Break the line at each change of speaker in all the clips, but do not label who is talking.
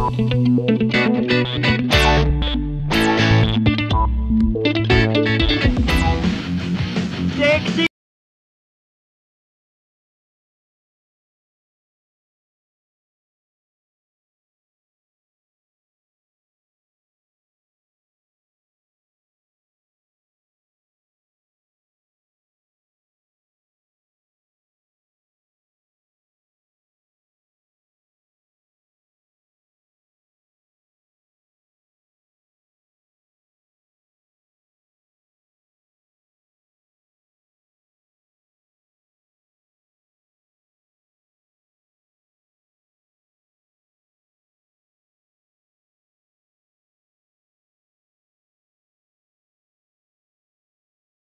Sexy!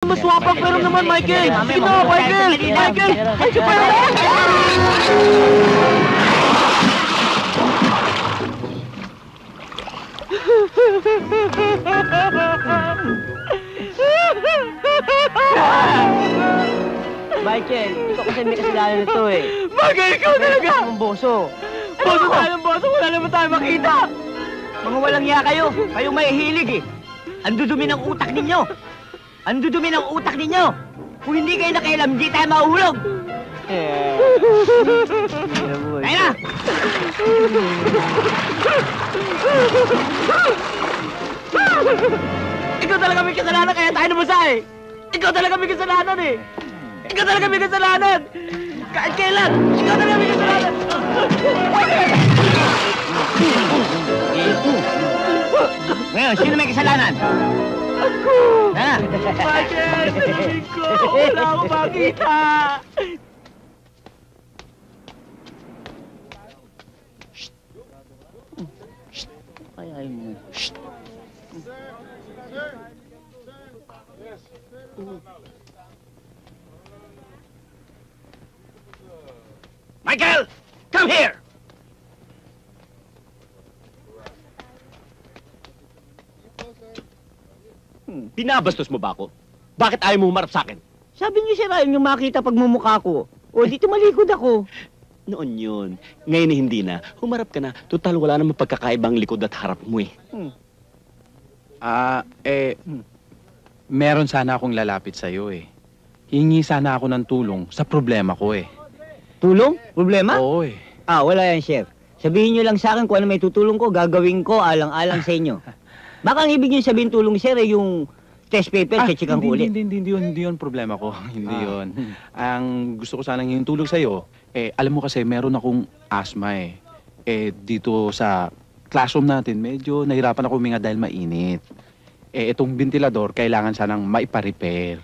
Maswapang pero naman, Michael! Sige na, Michael! Michael! Michael, pero naman!
Michael, ito kasi may kasalanan nito eh.
Michael, ikaw talaga!
Ang boso.
Boso tayo ng boso! Wala naman tayo makita!
Mga walang hiya kayo. Kayong may hilig eh. Ang dudumi ng utak ninyo. Ang dudumi ng utak ninyo. Kung hindi kayo nakialam, hindi tayo mahuhulog. Kaya na!
Ikaw talaga may kasalanan kaya tayo namasahe! Ikaw talaga may kasalanan eh! Ikaw talaga may kasalanan! Kahit kailan! Ikaw talaga may kasalanan!
Ngayon, sino may kasalanan?
Ako!
Ha?
Michael! Salamin ko! Wala akong makita!
Kaya mo.
Michael! Come here!
Binabastos mo ba ako? Bakit ayaw mo humarap sa akin?
Sabi niyo siya ayaw niyo makita pagmumukha ko. O, dito malikod ako.
Noon yun. Ngayon hindi na. Humarap ka na. Total, wala namang pagkakaibang likod at harap mo eh.
Meron sana akong lalapit sa'yo eh. Hingi sana ako ng tulong sa problema ko eh.
Tulong? Problema?
Oo eh.
Ah, wala yan, Chef. Sabihin niyo lang sa akin kung ano may tutulong ko, gagawin ko alang-alang sa inyo. Baka ang ibig niyo sabihin tulong, sir, eh, yung test paper, chechikang ulit.
Hindi yun problema ko. Hindi yun. Ang gusto ko sanang yung tulong sa'yo, alam mo kasi meron akong asthma eh. Dito sa classroom natin, medyo nahirapan ako huminga dahil mainit. Itong ventilador, kailangan sanang maipa-repair.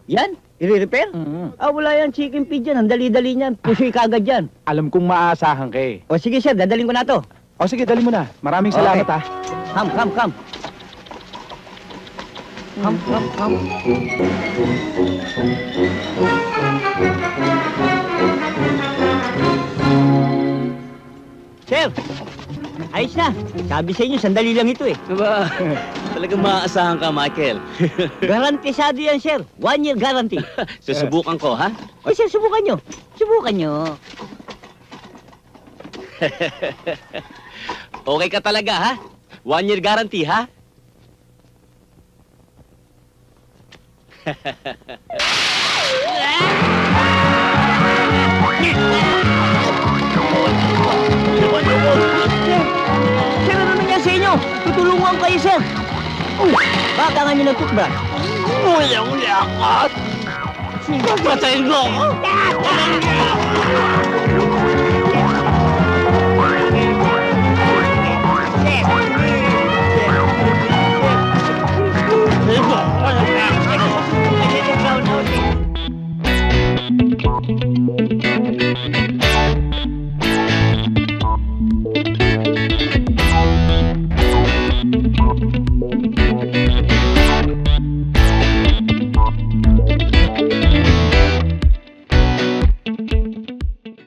Yan? I-repair? Ah, wala yan, chicken feed yan. Ang dali-dali niyan. Pusoy kagad yan.
Alam kong maaasahan ka eh.
O sige, sir, dadaling ko na to.
O sige, dali mo na. Maraming salamat ha.
Come. Come. Sir, ayos na. Sabi sa inyo, sandali lang ito eh.
Diba? Talagang maaasahan ka, Michael.
Garantisado yan, sir. 1 year guarantee.
Susubukan ko, ha?
O, sir, subukan nyo. Subukan nyo.
Okay ka talaga, ha? 1 year guarantee, ha?
Sir, ano nangyari sa inyo? Tutulungan kayo, sir. Baka nga nyo ng toothbrush.
Ulang-lakat! Patayin mo ako!